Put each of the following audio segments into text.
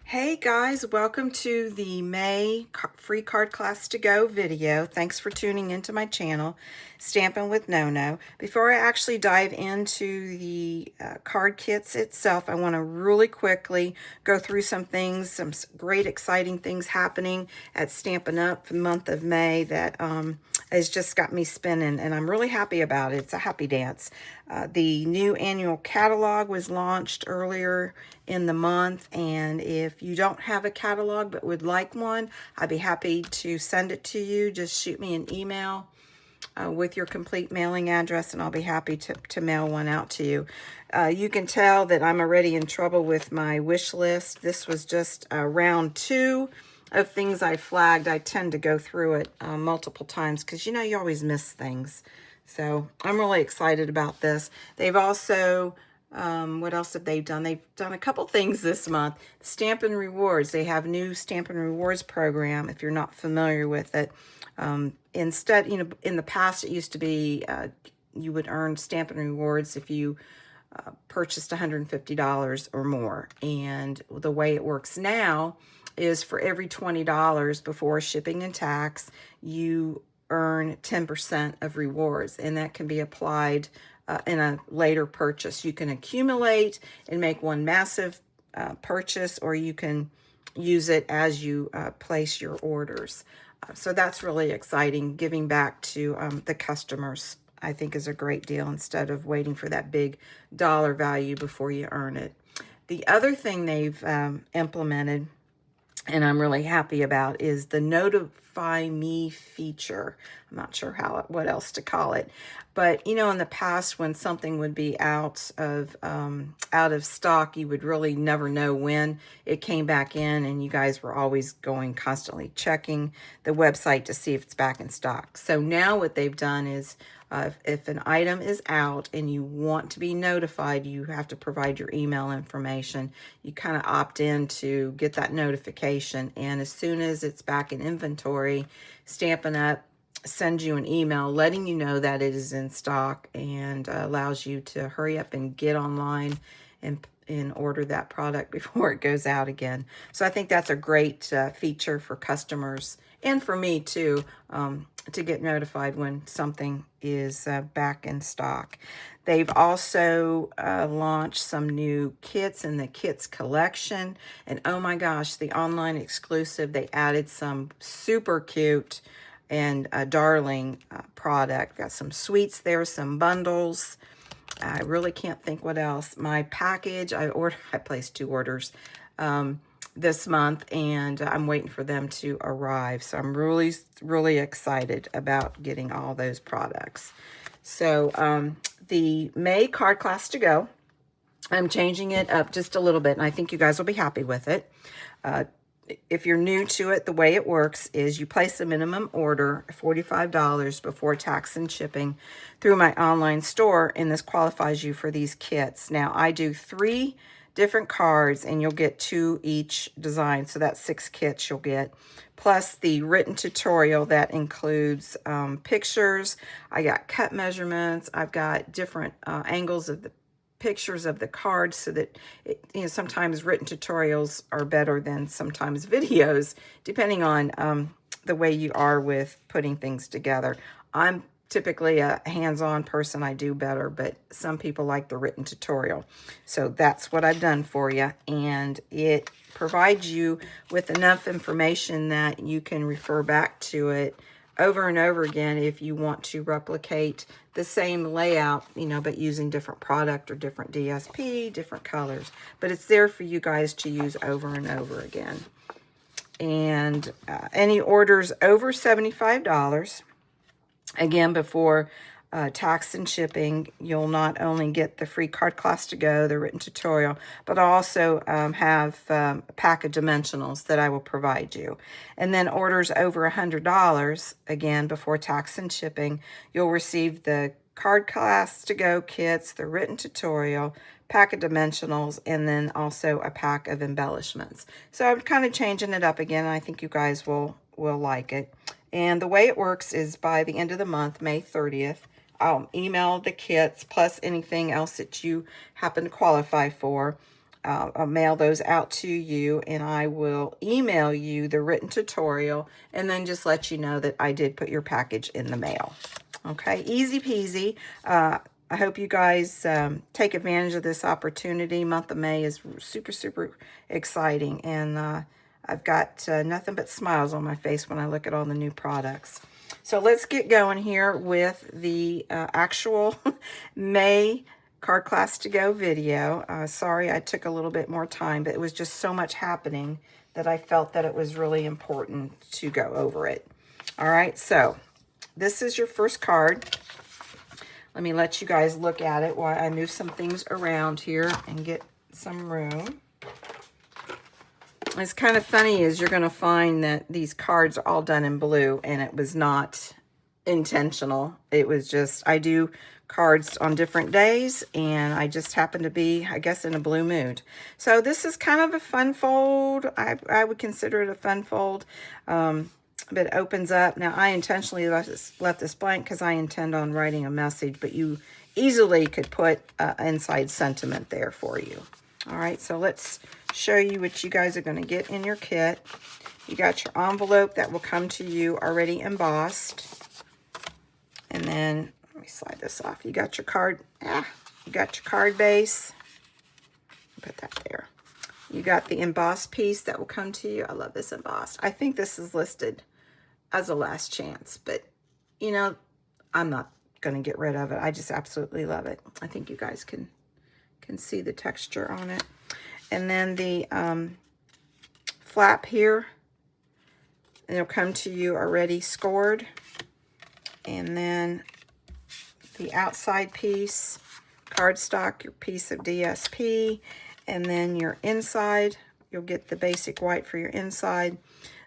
Hey guys, welcome to the May free card class to go video. Thanks for tuning into my channel, Stampin' with No. Before I actually dive into the card kits itself, I want to really quickly go through some things, some great exciting things happening at Stampin' Up the month of May that has just got me spinning, and I'm really happy about it. It's a happy dance. The new annual catalog was launched earlier in the month, and if you don't have a catalog but would like one, I'd be happy to send it to you. Just shoot me an email with your complete mailing address, and I'll be happy to mail one out to you. You can tell that I'm already in trouble with my wish list. This was just round 2 of things I flagged. I tend to go through it multiple times because, you know, you always miss things. So I'm really excited about this. They've also, what else have they done? They've done a couple things this month. Stampin' Rewards. They have new Stampin' Rewards program, if you're not familiar with it. Instead, you know, in the past, it used to be you would earn Stampin' Rewards if you purchased $150 or more. And the way it works now is for every $20 before shipping and tax, you earn 10% of rewards, and that can be applied in a later purchase. You can accumulate and make one massive purchase, or you can use it as you place your orders. So that's really exciting. Giving back to the customers, I think, is a great deal instead of waiting for that big dollar value before you earn it. The other thing they've implemented, and I'm really happy about, is the Notify Me feature. I'm not sure what else to call it, but you know, in the past, when something would be out of stock, you would really never know when it came back in, and you guys were always constantly checking the website to see if it's back in stock. So now what they've done is, if an item is out and you want to be notified, you have to provide your email information. You kind of opt in to get that notification, and as soon as it's back in inventory, Stampin' Up sends you an email letting you know that it is in stock, and allows you to hurry up and get online and order that product before it goes out again. So I think that's a great feature for customers, and for me too, to get notified when something is back in stock. They've also launched some new kits in the kits collection, and oh my gosh, the online exclusive, they added some super cute and darling product. Got some sweets there, some bundles. I really can't think what else. My package, I placed 2 orders this month, and I'm waiting for them to arrive. So I'm really, really excited about getting all those products. So the May card class to go, I'm changing it up just a little bit, and I think you guys will be happy with it. If you're new to it, the way it works is you place a minimum order, $45 before tax and shipping, through my online store, and this qualifies you for these kits. Now, I do 3 different cards, and you'll get 2 each design, so that's 6 kits you'll get, plus the written tutorial that includes pictures. I got cut measurements. I've got different angles of the pictures of the cards, so that you know, sometimes written tutorials are better than sometimes videos, depending on the way you are with putting things together. I'm typically a hands-on person. I do better, but some people like the written tutorial. So that's what I've done for you, and it provides you with enough information that you can refer back to it over and over again if you want to replicate the same layout, you know, but using different product or different DSP, different colors. But it's there for you guys to use over and over again. And any orders over $75, again, before tax and shipping, you'll not only get the free card class to go, the written tutorial, but also have a pack of dimensionals that I will provide you. And then orders over $100, again, before tax and shipping, you'll receive the card class to go kits, the written tutorial, pack of dimensionals, and then also a pack of embellishments. So I'm kind of changing it up again. I think you guys will like it. And the way it works is by the end of the month, May 30th, I'll email the kits plus anything else that you happen to qualify for I'll mail those out to you, and I will email you the written tutorial and then just let you know that I did put your package in the mail. Okay, easy peasy. I hope you guys take advantage of this opportunity. Month of May is super, super exciting, and I've got nothing but smiles on my face when I look at all the new products. So let's get going here with the actual May Card Class to Go video. Sorry I took a little bit more time, but it was just so much happening that I felt that it was really important to go over it. All right, so this is your first card. Let me let you guys look at it while I move some things around here and get some room. What's kind of funny is you're going to find that these cards are all done in blue, and it was not intentional. It was just, I do cards on different days, and I just happen to be, I guess, in a blue mood. So this is kind of a fun fold. I would consider it a fun fold. But it opens up. Now, I intentionally left this blank because I intend on writing a message, but you easily could put inside sentiment there for you. All right, so let's show you what you guys are going to get in your kit. You got your envelope that will come to you already embossed. And then, let me slide this off. You got your card, you got your card base. Put that there. You got the embossed piece that will come to you. I love this embossed. I think this is listed as a last chance, but you know, I'm not going to get rid of it. I just absolutely love it. I think you guys can see the texture on it. And then the flap here, it'll come to you already scored. And then the outside piece, cardstock, your piece of DSP, and then your inside, you'll get the basic white for your inside.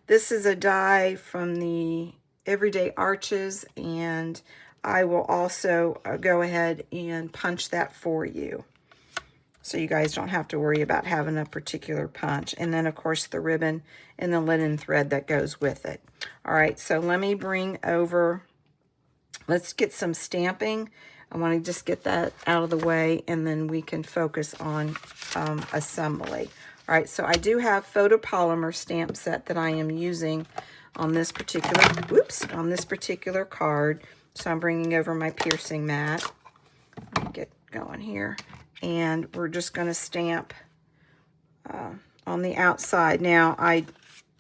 This is a die from the Everyday Arches, and I will also go ahead and punch that for you, so you guys don't have to worry about having a particular punch. And then, of course, the ribbon and the linen thread that goes with it. All right, so let me bring over, let's get some stamping. I want to just get that out of the way, and then we can focus on assembly. All right, so I do have photopolymer stamp set that I am using on this particular, on this particular card. So I'm bringing over my piercing mat. Let me get going here. And we're just going to stamp on the outside. Now,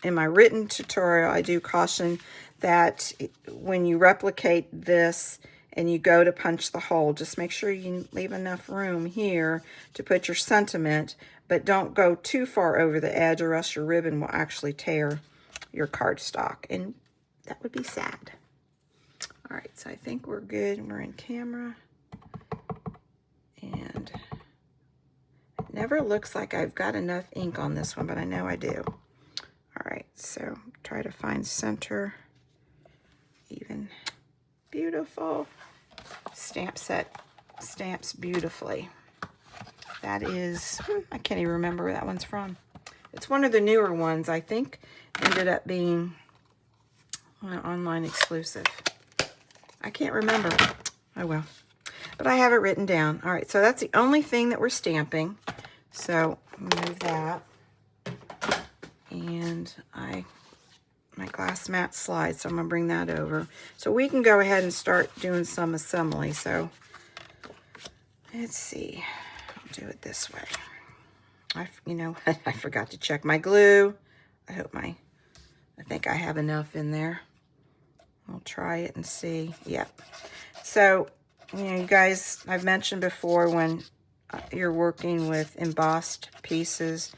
in my written tutorial, I do caution that when you replicate this and you go to punch the hole, just make sure you leave enough room here to put your sentiment, but don't go too far over the edge, or else your ribbon will actually tear your cardstock, and that would be sad. All right, so I think we're good. We're in camera. And it never looks like I've got enough ink on this one, but I know I do. All right, so try to find center. Even. Beautiful. Stamp set stamps beautifully. That is, I can't even remember where that one's from. It's one of the newer ones, I think. Ended up being an online exclusive. I can't remember. Oh well. But I have it written down. All right, so that's the only thing that we're stamping. So move that. And my glass mat slides, so I'm gonna bring that over. So we can go ahead and start doing some assembly. So let's see, I'll do it this way. You know, I forgot to check my glue. I think I have enough in there. I'll try it and see. Yep. So, you know, you guys, I've mentioned before, when you're working with embossed pieces,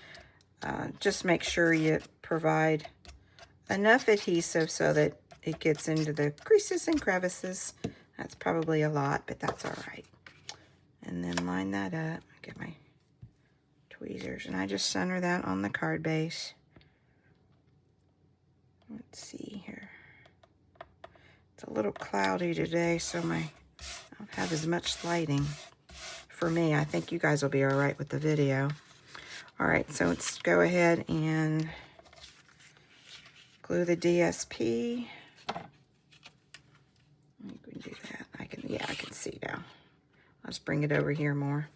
just make sure you provide enough adhesive so that it gets into the creases and crevices. That's probably a lot, but that's all right. And then line that up. Get my tweezers, and I just center that on the card base. Let's see here. It's a little cloudy today, so I don't have as much lighting for me. I think you guys will be all right with the video. All right, so let's go ahead and glue the DSP. You can do that. I can see now. I'll just bring it over here more.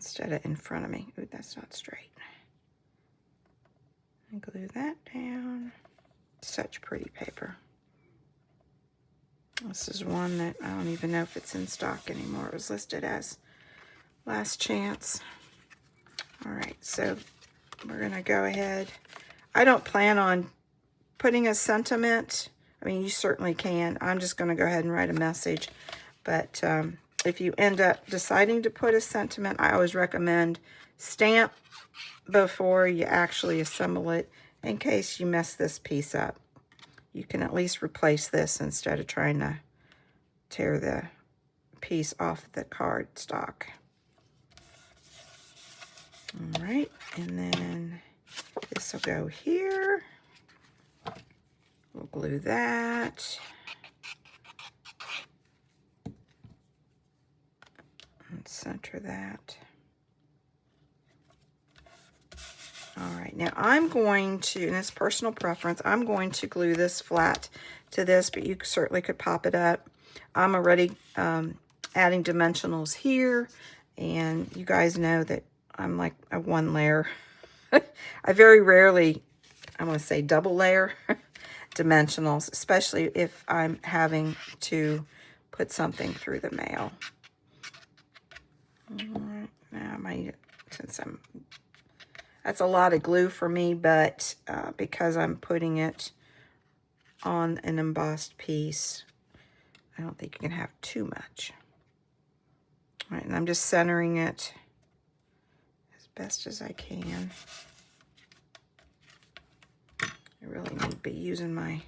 instead of in front of me. Ooh, that's not straight. And glue that down. Such pretty paper. This is one that I don't even know if it's in stock anymore. It was listed as last chance. All right, so we're gonna go ahead. I don't plan on putting a sentiment. I mean, you certainly can. I'm just gonna go ahead and write a message. But if you end up deciding to put a sentiment, I always recommend stamp before you actually assemble it in case you mess this piece up. You can at least replace this instead of trying to tear the piece off the cardstock. All right, and then this will go here. We'll glue that. And center that. All right, now I'm going to, and it's personal preference, I'm going to glue this flat to this, but you certainly could pop it up. I'm already adding dimensionals here, and you guys know that I'm like a one layer. I very rarely, I want to say double layer dimensionals, especially if I'm having to put something through the mail. All right, now I might, since that's a lot of glue for me, but because I'm putting it on an embossed piece, I don't think you can have too much. All right, and I'm just centering it as best as I can. I really need to be using my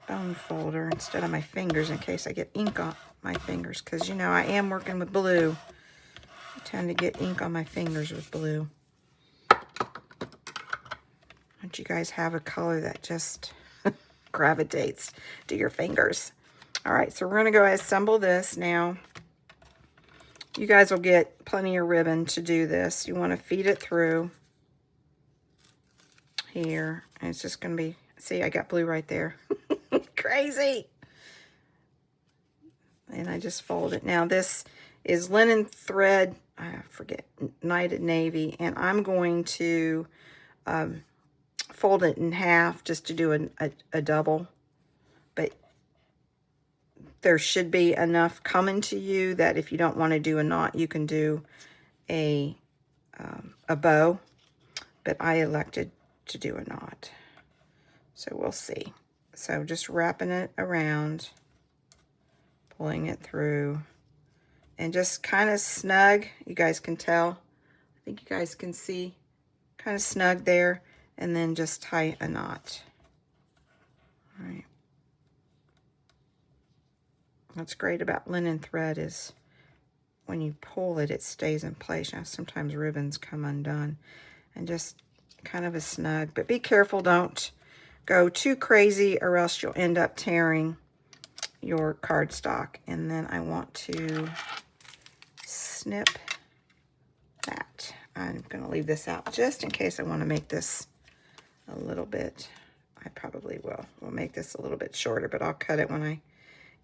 bone folder instead of my fingers in case I get ink on my fingers, because you know I am working with blue. I tend to get ink on my fingers with blue. Don't you guys have a color that just gravitates to your fingers? All right, so we're going to go ahead and assemble this now. You guys will get plenty of ribbon to do this. You want to feed it through here, and it's just going to be, see, I got blue right there. Crazy. And I just fold it. Now this is linen thread, I forget, Knighted Navy, and I'm going to fold it in half just to do a double. But there should be enough coming to you that if you don't want to do a knot, you can do a bow. But I elected to do a knot. So we'll see. So just wrapping it around, pulling it through, and just kind of snug. You guys can tell. I think you guys can see. Kind of snug there. And then just tie a knot. All right. What's great about linen thread is when you pull it, it stays in place. Now, sometimes ribbons come undone. And just kind of a snug. But be careful, don't go too crazy or else you'll end up tearing your cardstock. And then I want to snip that. I'm going to leave this out just in case I want to make this a little bit. I probably will. We'll make this a little bit shorter, but I'll cut it when I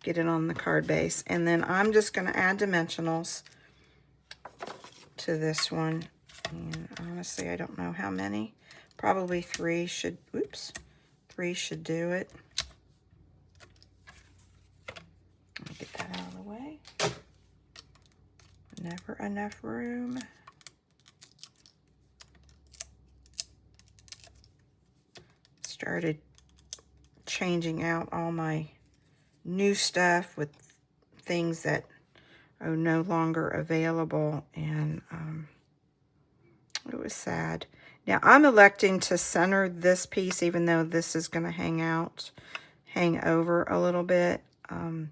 get it on the card base. And then I'm just going to add dimensionals to this one. And honestly, I don't know how many. Probably 3 should, oops, 3 should do it. Let me get that out of the way. Never enough room. Started changing out all my new stuff with things that are no longer available, and it was sad. Now I'm electing to center this piece, even though this is going to hang over a little bit, but I'm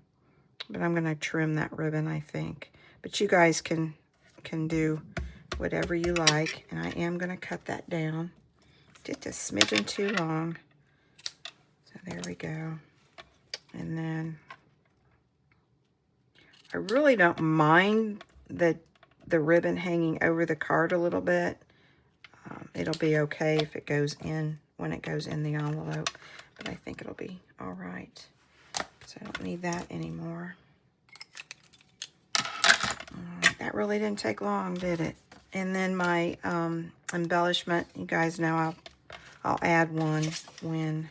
going to trim that ribbon, I think. But you guys can do whatever you like, and I am going to cut that down. Just a smidgen too long. So there we go. And then I really don't mind the ribbon hanging over the card a little bit. It'll be okay if it goes in, when it goes in the envelope. But I think it'll be all right. So I don't need that anymore. All right. that really didn't take long, did it? And then my embellishment, you guys know I'll add one when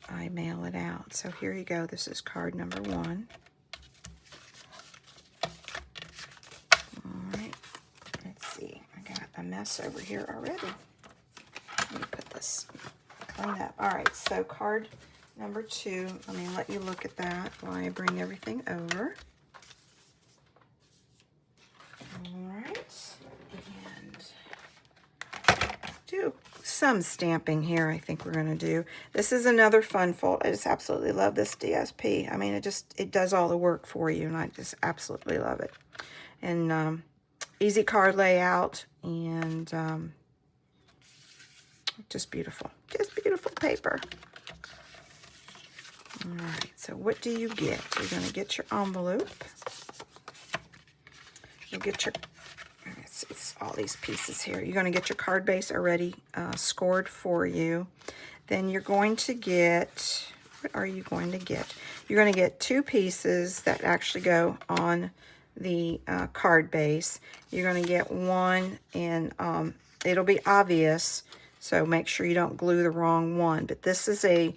I mail it out. So here you go. This is card number 1. All right. Let's see. I got a mess over here already. Let me put this, clean up. All right. So card number 2. Let me let you look at that while I bring everything over. All right. And do some stamping here, I think we're going to do. This is another fun fold. I just absolutely love this DSP. I mean, it does all the work for you, and I just absolutely love it. And easy card layout, and just beautiful. Just beautiful paper. All right, so what do you get? You're going to get your envelope. You'll get your, it's all these pieces here. You're going to get your card base already scored for you. Then you're going to get, what are you going to get? You're going to get 2 pieces that actually go on the card base. You're going to get one, and it'll be obvious, so make sure you don't glue the wrong one. But this is a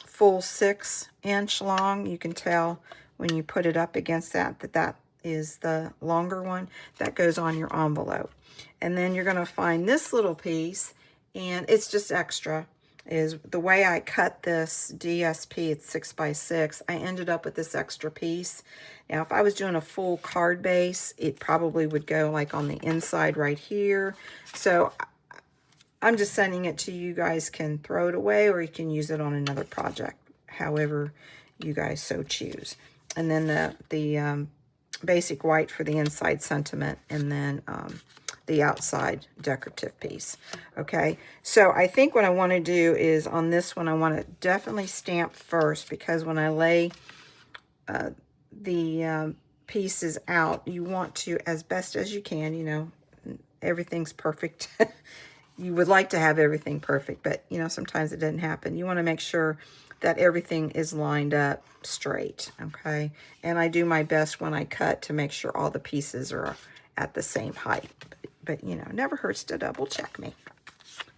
full 6-inch long. You can tell when you put it up against that is the longer one that goes on your envelope. And then you're going to find this little piece, and it's just extra. Is the way I cut this DSP, it's 6 by 6, I ended up with this extra piece. Now, if I was doing a full card base, it probably would go like on the inside right here. So I'm just sending it to you. You guys can throw it away, or you can use it on another project, however you guys so choose. And then the basic white for the inside sentiment, and then the outside decorative piece. Okay, so I think what I want to do is on this one, I want to definitely stamp first, because when I lay the pieces out, you want to, as best as you can, you know, everything's perfect. You would like to have everything perfect, but you know, sometimes it doesn't happen. You want to make sure that everything is lined up straight, okay? And I do my best when I cut to make sure all the pieces are at the same height. But you know, never hurts to double check me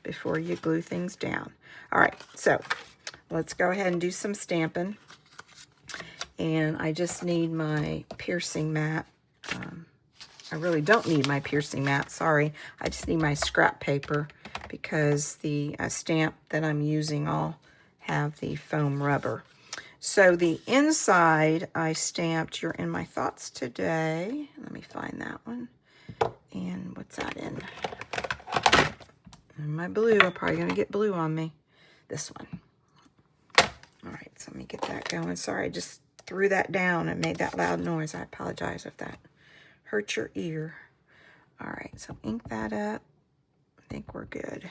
before you glue things down. All right, so let's go ahead and do some stamping. And I just need my piercing mat. I really don't need my piercing mat, sorry. I just need my scrap paper, because the stamp that I'm using all have the foam rubber. So the inside I stamped You're in My Thoughts Today. Let me find that one. And what's that in? And my blue. I'm probably going to get blue on me. This one. All right, so let me get that going. Sorry, I just threw that down and made that loud noise. I apologize if that hurt your ear. All right, so ink that up. I think we're good.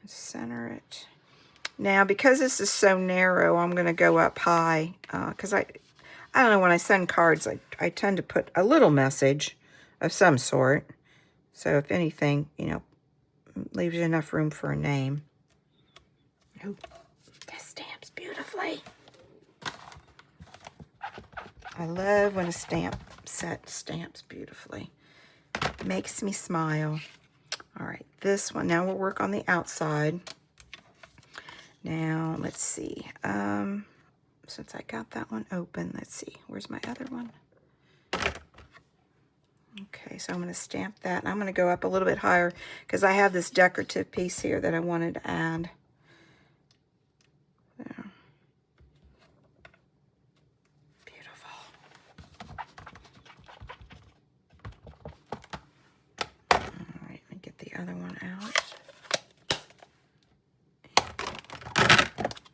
Center it. Now, because this is so narrow, I'm going to go up high, because I don't know, when I send cards, I tend to put a little message of some sort. So if anything, you know, leaves you enough room for a name. Ooh, that stamps beautifully. I love when a stamp set stamps beautifully. Makes me smile. All right, this one. Now we'll work on the outside. Now, let's see. Since I got that one open, let's see. Where's my other one? Okay, so I'm going to stamp that. And I'm going to go up a little bit higher, because I have this decorative piece here that I wanted to add. There. Beautiful. All right, let me get the other one out.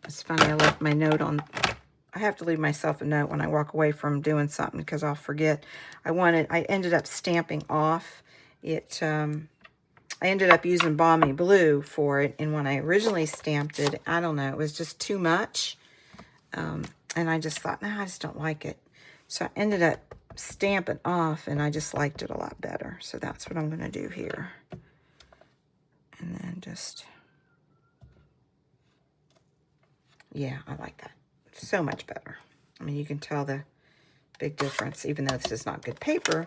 It's funny, I left my note on. I have to leave myself a note when I walk away from doing something, because I'll forget. I ended up stamping off it. I ended up using Balmy Blue for it, and when I originally stamped it, I don't know, it was just too much. And I just thought, no, I just don't like it. So I ended up stamping off, and I just liked it a lot better. So that's what I'm going to do here. And then just, yeah, I like that so much better. I mean, you can tell the big difference, even though this is not good paper.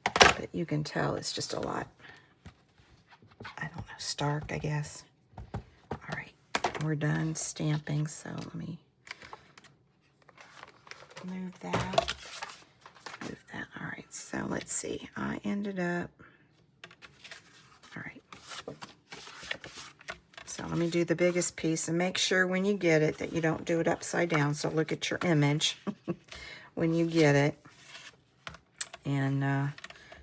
But you can tell it's just a lot, I don't know, stark, I guess. All right, we're done stamping, so let me move that. All right, so let's see. I ended up, all right. So let me do the biggest piece, and make sure when you get it that you don't do it upside down. So look at your image when you get it. And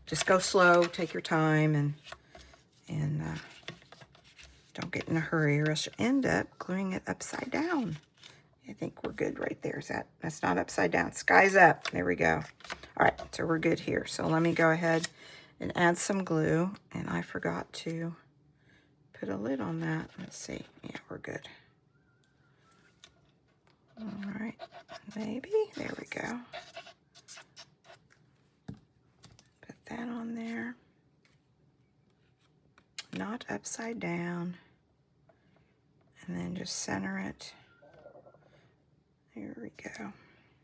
just go slow, take your time, and don't get in a hurry, or else you end up gluing it upside down. I think we're good right there. That's not upside down. Sky's up. There we go. All right, so we're good here. So let me go ahead and add some glue. And I forgot to put a lid on that. Let's see. Yeah, we're good. All right, maybe. There we go. Put that on there. Not upside down. And then just center it. Here we go.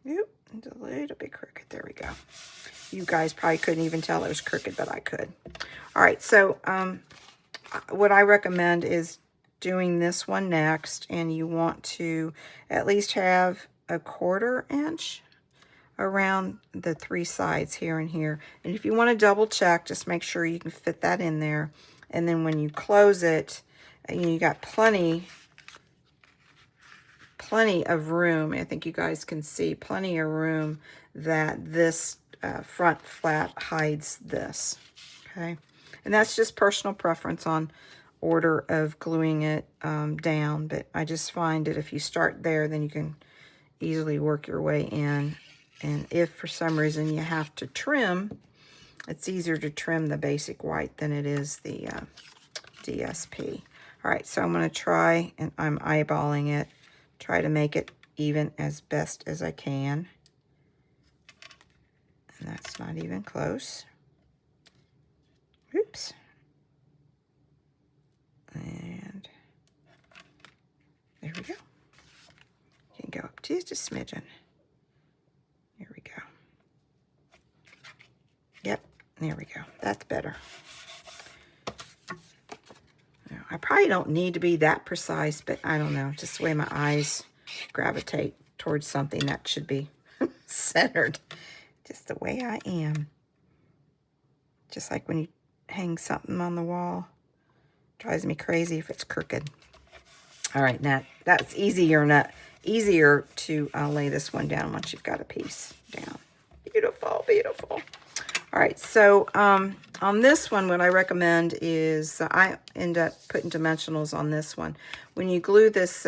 Oop, it's a little bit crooked. There we go. You guys probably couldn't even tell it was crooked, but I could. All right, so what I recommend is doing this one next, and you want to at least have a 1/4 inch around the 3 sides here and here. And if you want to double check, just make sure you can fit that in there. And then when you close it, you got plenty of room. I think you guys can see plenty of room that this front flap hides this. Okay, and that's just personal preference on order of gluing it down, but I just find that if you start there, then you can easily work your way in. And if for some reason you have to trim, it's easier to trim the basic white than it is the DSP. All right, so I'm going to try, and I'm eyeballing it, try to make it even as best as I can. And that's not even close. Oops. And there we go. You can go up just a smidgen. Here we go. Yep, there we go. That's better. Now, I probably don't need to be that precise, but I don't know. Just the way my eyes gravitate towards something that should be centered. Just the way I am. Just like when you hang something on the wall. Drives me crazy if it's crooked. All right, now that's easier to lay this one down once you've got a piece down. Beautiful, beautiful. All right, so on this one, what I recommend is I end up putting dimensionals on this one. When you glue this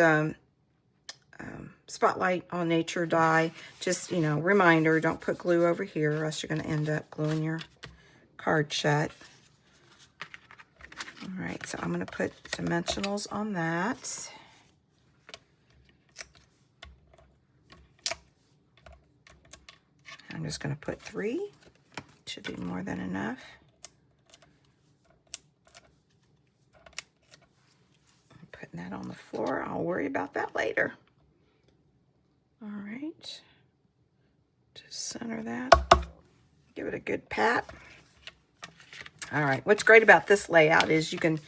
Spotlight on Nature die, just, reminder, don't put glue over here, or else you're going to end up gluing your card shut. All right, so I'm going to put dimensionals on that. I'm just going to put 3. Should be more than enough. I'm putting that on the floor. I'll worry about that later. All right. Just center that. Give it a good pat. All right, what's great about this layout is you can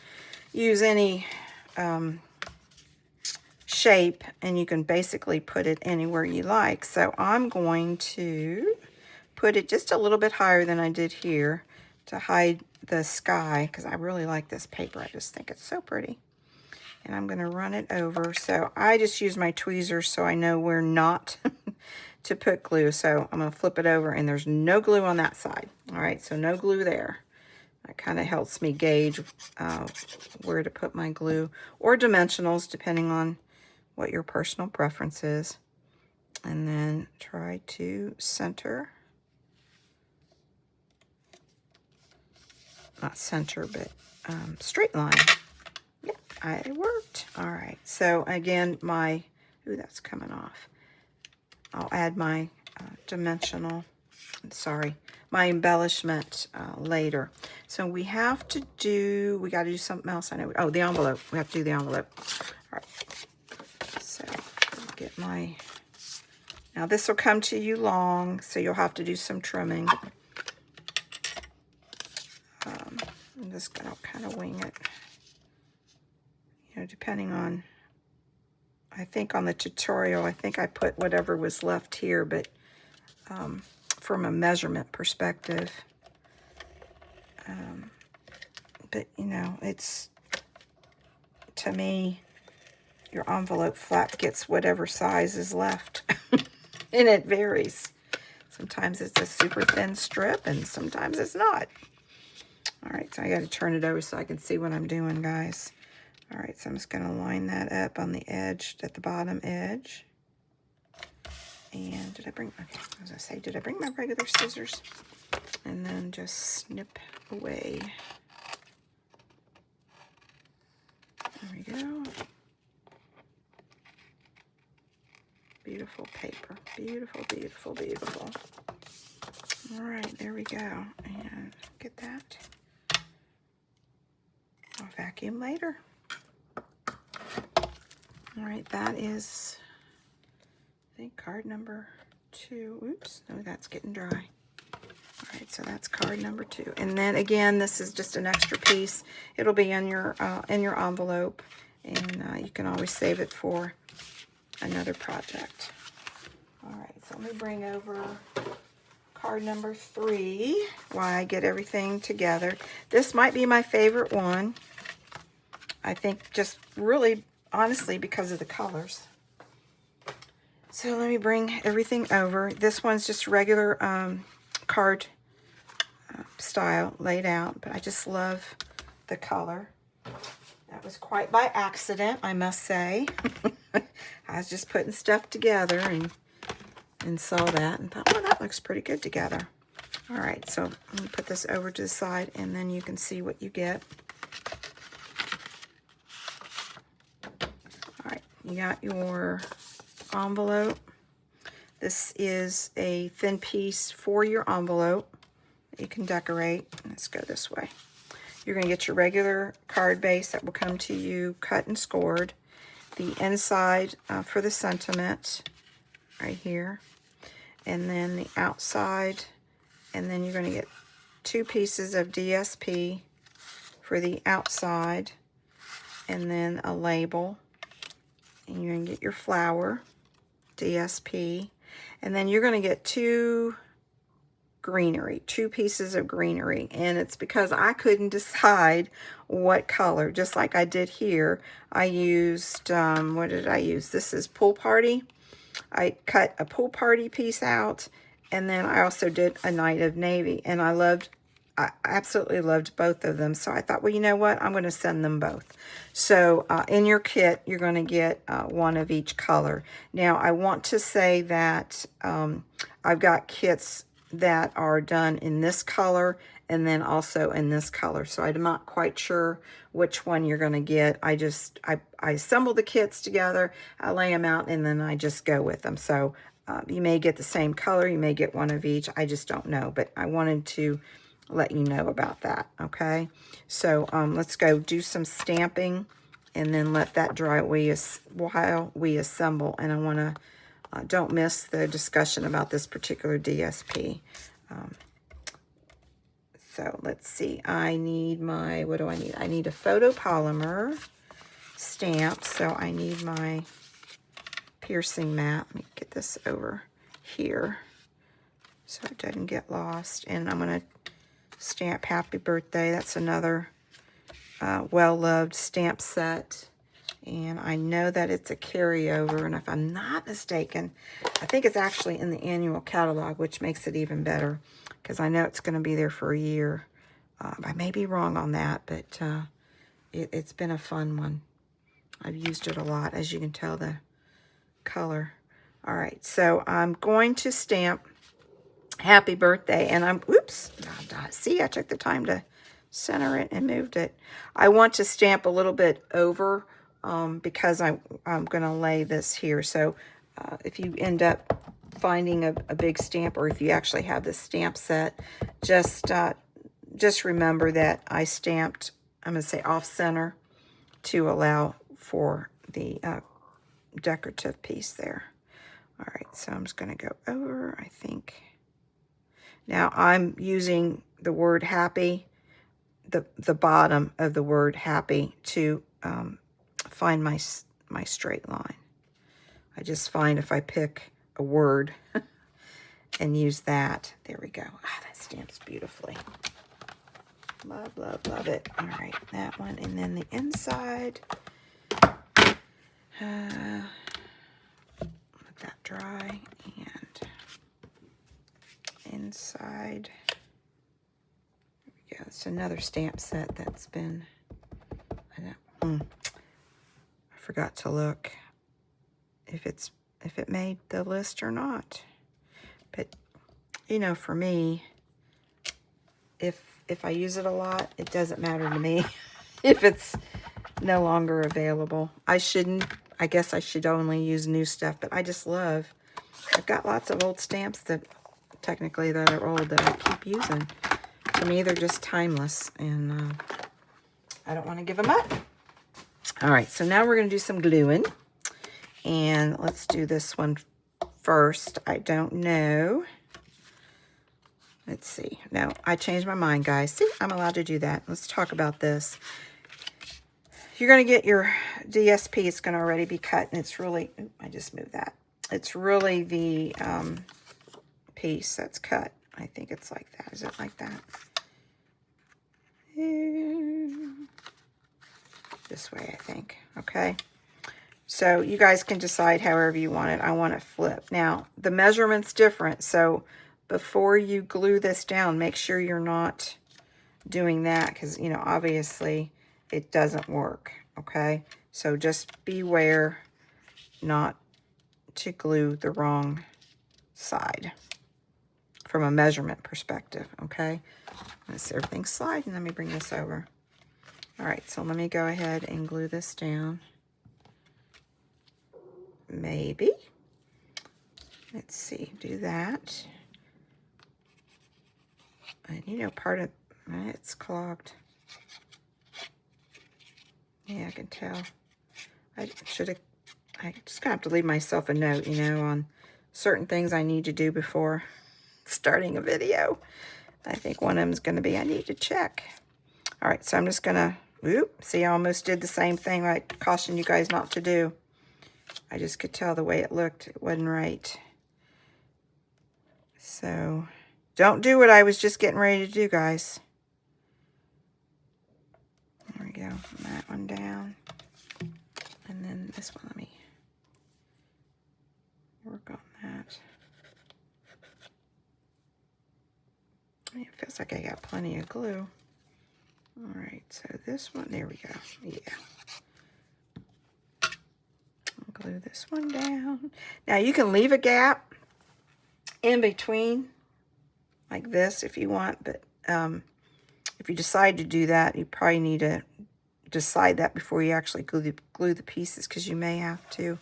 use any shape, and you can basically put it anywhere you like. So I'm going to put it just a little bit higher than I did here to hide the sky, because I really like this paper. I just think it's so pretty. And I'm going to run it over. So I just use my tweezers so I know where not to put glue. So I'm going to flip it over, and there's no glue on that side. All right, so no glue there. That kind of helps me gauge where to put my glue, or dimensionals, depending on what your personal preference is. And then try to center. Not center, but straight line. Yep, it worked. All right, so again, ooh, that's coming off. I'll add my my embellishment later. So we got to do something else. I know. Oh, the envelope. We have to do the envelope. All right. So I'll get my Now this will come to you long, so you'll have to do some trimming. I'm just going to kind of wing it. You know, depending on, I think on the tutorial, I think I put whatever was left here, but from a measurement perspective. But, you know, it's, to me, your envelope flap gets whatever size is left. And it varies. Sometimes it's a super thin strip, and sometimes it's not. All right, so I got to turn it over so I can see what I'm doing, guys. All right, so I'm just going to line that up on the edge, at the bottom edge. And did I bring, okay, as I say, did I bring my regular scissors? And then just snip away. There we go. Beautiful paper. Beautiful, beautiful, beautiful. All right, there we go. And get that. I'll vacuum later. All right, that is, I think, card number 2. Oops, no, that's getting dry. All right, so that's card number 2. And then again, this is just an extra piece. It'll be in your envelope, and you can always save it for another project. All right, so let me bring over card number 3 while I get everything together. This might be my favorite one. I think just really, honestly, because of the colors. So let me bring everything over. This one's just regular card style laid out, but I just love the color. That was quite by accident, I must say. I was just putting stuff together and saw that and thought, oh, that looks pretty good together. All right, so let me put this over to the side, and then you can see what you get. All right, you got your envelope. This is a thin piece for your envelope that you can decorate. Let's go this way. You're going to get your regular card base that will come to you cut and scored. The inside for the sentiment right here. And then the outside. And then you're going to get 2 pieces of DSP for the outside. And then a label. And you're going to get your flower, DSP. And then you're going to get 2 pieces of greenery. And it's because I couldn't decide what color. Just like I did here, I used, what did I use? This is Pool Party. I cut a Pool Party piece out, and then I also did a Night of Navy. And I absolutely loved both of them. So I thought, well, you know what? I'm going to send them both. So in your kit, you're going to get one of each color. Now, I want to say that I've got kits that are done in this color and then also in this color. So I'm not quite sure which one you're going to get. I assemble the kits together, I lay them out, and then I just go with them. So you may get the same color, you may get one of each. I just don't know, but I wanted to let you know about that, okay? So let's go do some stamping and then let that dry while we assemble. And I want to, don't miss the discussion about this particular DSP. So let's see, I need my, what do I need? I need a photopolymer stamp, so I need my piercing mat. Let me get this over here so it doesn't get lost. And I'm going to stamp Happy Birthday. That's another well-loved stamp set. And I know that it's a carryover, and if I'm not mistaken, I think it's actually in the annual catalog, which makes it even better, because I know it's going to be there for a year. I may be wrong on that, but it's been a fun one. I've used it a lot, as you can tell the color. All right, so I'm going to stamp Happy Birthday, and oops, see, I took the time to center it and moved it. I want to stamp a little bit over because I'm going to lay this here. So if you end up finding a big stamp, or if you actually have this stamp set, just remember that I stamped, I'm going to say off center, to allow for the decorative piece there. All right, so I'm just going to go over, I think. Now I'm using the word happy, the bottom of the word happy to find my straight line. I just find if I pick a word and use that, there we go. Ah, that stamps beautifully. Love, love, love it. All right, that one. And then the inside. Let that dry. And inside. There we go. It's another stamp set that's been, I forgot to look if it made the list or not. But, you know, for me, if I use it a lot, it doesn't matter to me if it's no longer available. I guess I should only use new stuff, but I just love, I've got lots of old stamps that technically that are old that I keep using. To me, they're just timeless, and I don't want to give them up. All right, so now we're going to do some gluing, and let's do this one first. I don't know. Let's see. No, I changed my mind, guys. See, I'm allowed to do that. Let's talk about this. You're going to get your DSP. It's going to already be cut, and it's really, I just moved that. It's really the piece that's cut. I think it's like that. Is it like that? This way, I think. Okay. So you guys can decide however you want it. I want it flipped. Now, the measurement's different, so before you glue this down, make sure you're not doing that because, you know, obviously it doesn't work, okay? So just beware not to glue the wrong side from a measurement perspective, okay? Let's see, everything's sliding. Let me bring this over. All right, so let me go ahead and glue this down. Maybe. Let's see, do that. And you know, part of it's clogged. Yeah, I can tell. I just gonna have to leave myself a note, you know, on certain things I need to do before starting a video. I think one of them is gonna be I need to check. All right, so I'm just gonna, see, I almost did the same thing I cautioned you guys not to do. I just could tell the way it looked, it wasn't right. So don't do what I was just getting ready to do, guys. There we go. That one down. And then this one, let me work on that. It feels like I got plenty of glue. All right, so this one, there we go. Yeah. I'll glue this one down. Now you can leave a gap in between like this if you want, but if you decide to do that, you probably need to decide that before you actually glue the pieces, because you may have to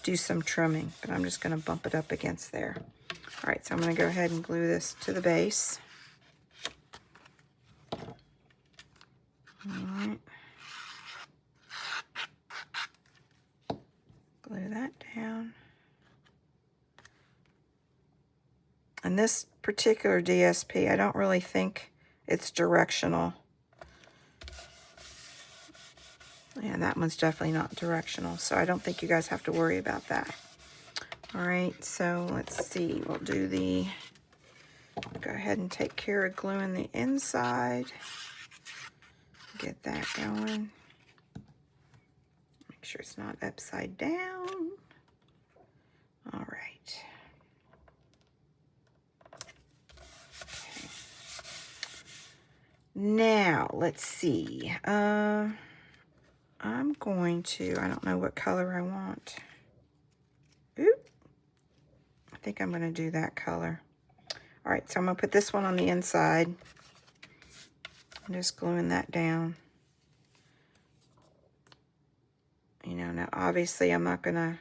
do some trimming, but I'm just going to bump it up against there. All right, so I'm going to go ahead and glue this to the base. All right. Glue that down. And this particular DSP, I don't really think it's directional. Yeah, that one's definitely not directional, so I don't think you guys have to worry about that. All right, so let's see. We'll do the, go ahead and take care of gluing the inside. Get that going. Make sure it's not upside down. All right. Okay. Now, let's see. I'm going to, I don't know what color I want. Oop. I think I'm going to do that color. All right, so I'm going to put this one on the inside. I'm just gluing that down. You know, now obviously I'm not going to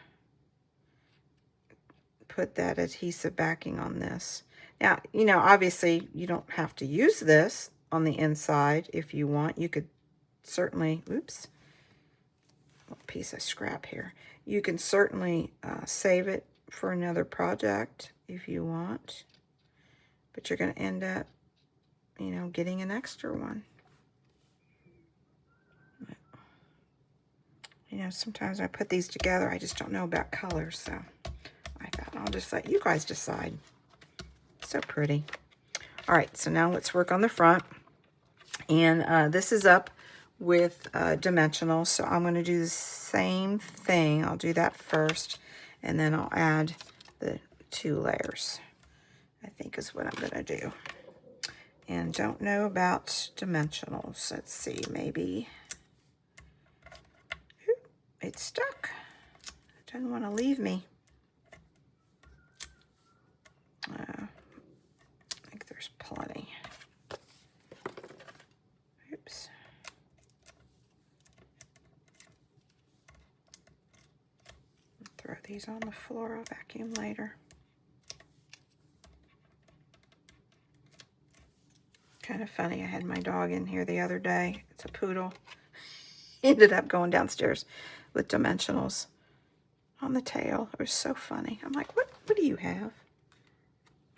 put that adhesive backing on this. Now, you know, obviously you don't have to use this on the inside if you want. You could certainly, little piece of scrap here. You can certainly save it for another project if you want. But you're going to end up, you know, getting an extra one. You know, sometimes I put these together, I just don't know about colors, so I thought I'll just let you guys decide. So pretty. All right, so now let's work on the front. And this is up with dimensional, so I'm going to do the same thing. I'll do that first, and then I'll add the 2 layers, I think is what I'm going to do. And don't know about dimensionals. Let's see, maybe. Oop, it's stuck. It doesn't want to leave me. I think there's plenty. Oops. Throw these on the floor. I'll vacuum later. Kind of funny. I had my dog in here the other day. It's a poodle. Ended up going downstairs with dimensionals on the tail. It was so funny. I'm like, what do you have?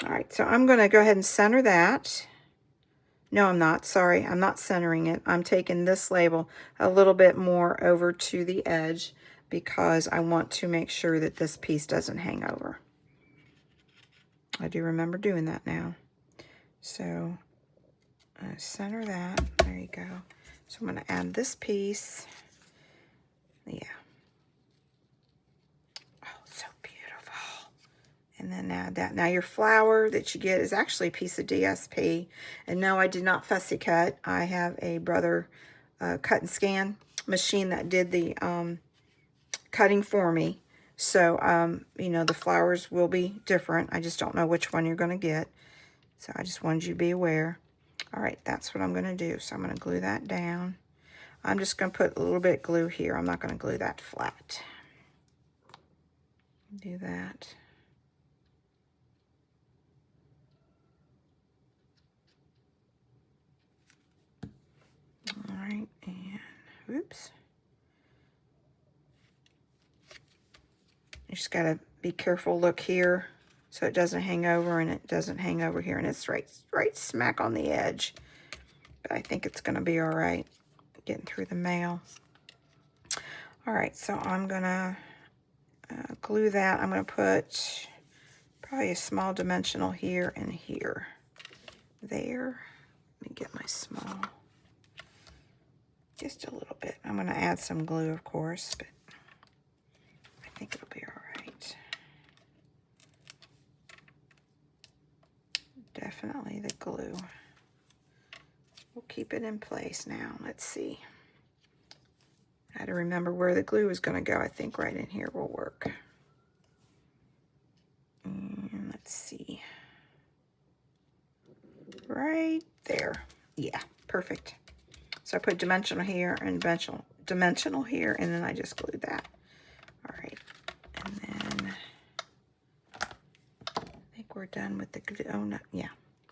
All right, so I'm going to go ahead and center that. No, I'm not. Sorry, I'm not centering it. I'm taking this label a little bit more over to the edge because I want to make sure that this piece doesn't hang over. I do remember doing that now. So center that. There you go. So I'm going to add this piece. Yeah. Oh, so beautiful. And then add that. Now your flower that you get is actually a piece of DSP. And no, I did not fussy cut. I have a Brother cut and scan machine that did the cutting for me. So, you know, the flowers will be different. I just don't know which one you're going to get. So I just wanted you to be aware. All right, that's what I'm going to do. So I'm going to glue that down. I'm just going to put a little bit of glue here. I'm not going to glue that flat. Do that. All right, and oops. You just got to be careful. Look here so it doesn't hang over, and it doesn't hang over here, and it's right smack on the edge. But I think it's going to be all right getting through the mail. All right, so I'm going to glue that. I'm going to put probably a small dimensional here and here. There. Let me get my small. Just a little bit. I'm going to add some glue, of course, but I think it'll be all right. Definitely the glue. We'll keep it in place now. Let's see. I had to remember where the glue is going to go. I think right in here will work. And let's see. Right there. Yeah, perfect. So I put dimensional here and dimensional here, and then I just glued that. All right. And then I think we're done with the glue. Oh, no. Yeah,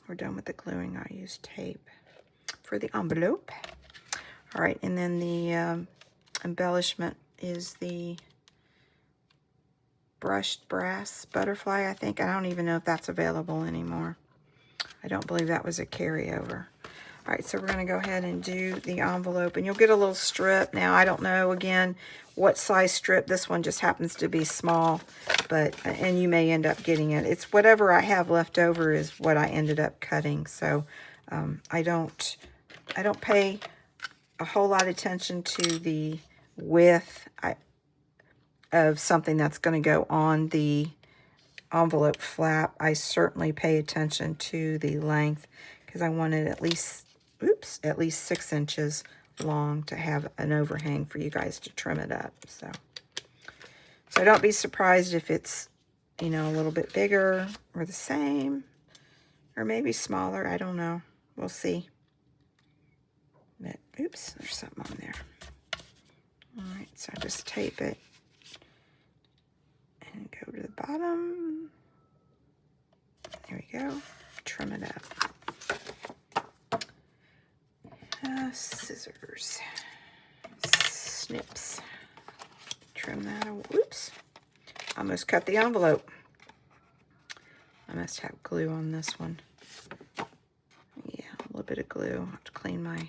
we're done with the gluing. I used tape for the envelope. All right, and then the embellishment is the brushed brass butterfly, I think. I don't even know if that's available anymore. I don't believe that was a carryover. All right, so we're going to go ahead and do the envelope, and you'll get a little strip. Now, I don't know, again, what size strip. This one just happens to be small, but, and you may end up getting it. It's whatever I have left over is what I ended up cutting. So I don't pay a whole lot of attention to the width of something that's going to go on the envelope flap. I certainly pay attention to the length because I want it at least 6 inches long to have an overhang for you guys to trim it up. So don't be surprised if it's, you know, a little bit bigger or the same or maybe smaller. I don't know. We'll see. But, oops, there's something on there. All right, so I just tape it and go to the bottom. There we go. Trim it up. Scissors. Snips. Trim that. Oops. almost cut the envelope. I must have glue on this one. Yeah, a little bit of glue. I have to clean my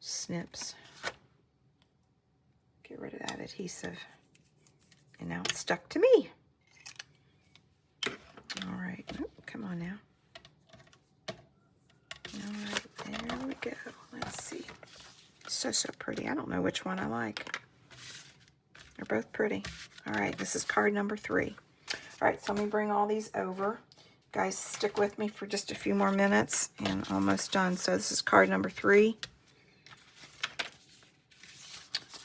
snips. Get rid of that adhesive. And now it's stuck to me. All right, come on now. All right, there we go. Let's see. So pretty. I don't know which one I like. They're both pretty. All right, this is card number 3. All right, so let me bring all these over. Guys, stick with me for just a few more minutes and almost done. So this is card number 3.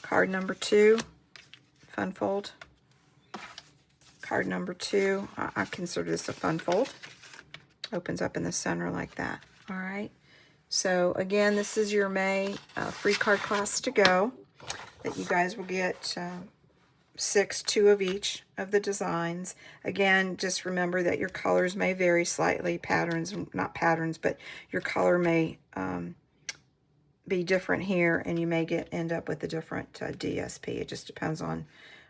Card number 2, fun fold. Card number 2, I consider this a fun fold. Opens up in the center like that. All right. So again, this is your May free card class to go that you guys will get 6, 2 of each of the designs. Again, just remember that your colors may vary slightly. Patterns, not patterns, but your color may be different here, and you may end up with a different DSP. It just depends on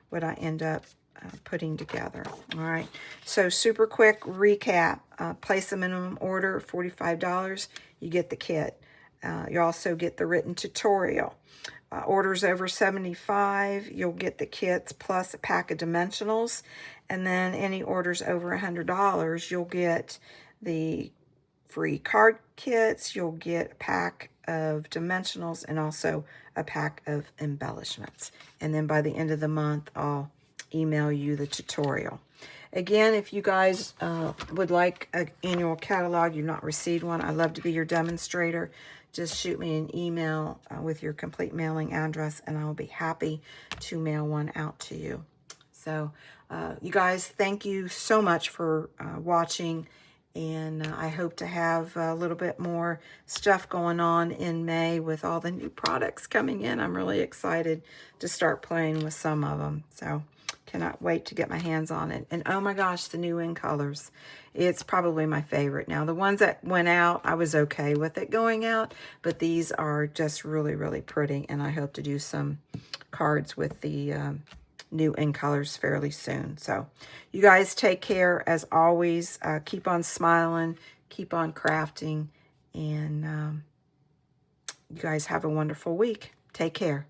what I end up putting together. All right, so super quick recap. Place a minimum order of $45. You get the kit. You also get the written tutorial. Orders over $75, you'll get the kits plus a pack of dimensionals. And then any orders over $100, you'll get the free card kits. You'll get a pack of dimensionals and also a pack of embellishments. And then by the end of the month, I'll email you the tutorial. Again, if you guys would like an annual catalog, you've not received one, I'd love to be your demonstrator. Just shoot me an email with your complete mailing address, and I'll be happy to mail one out to you. So, you guys, thank you so much for watching, and I hope to have a little bit more stuff going on in May with all the new products coming in. I'm really excited to start playing with some of them. So, cannot wait to get my hands on it. And oh my gosh, the new in colors. It's probably my favorite. Now, the ones that went out, I was okay with it going out, but these are just really, really pretty. And I hope to do some cards with the new in colors fairly soon. So you guys take care as always. Keep on smiling, keep on crafting, and you guys have a wonderful week. Take care.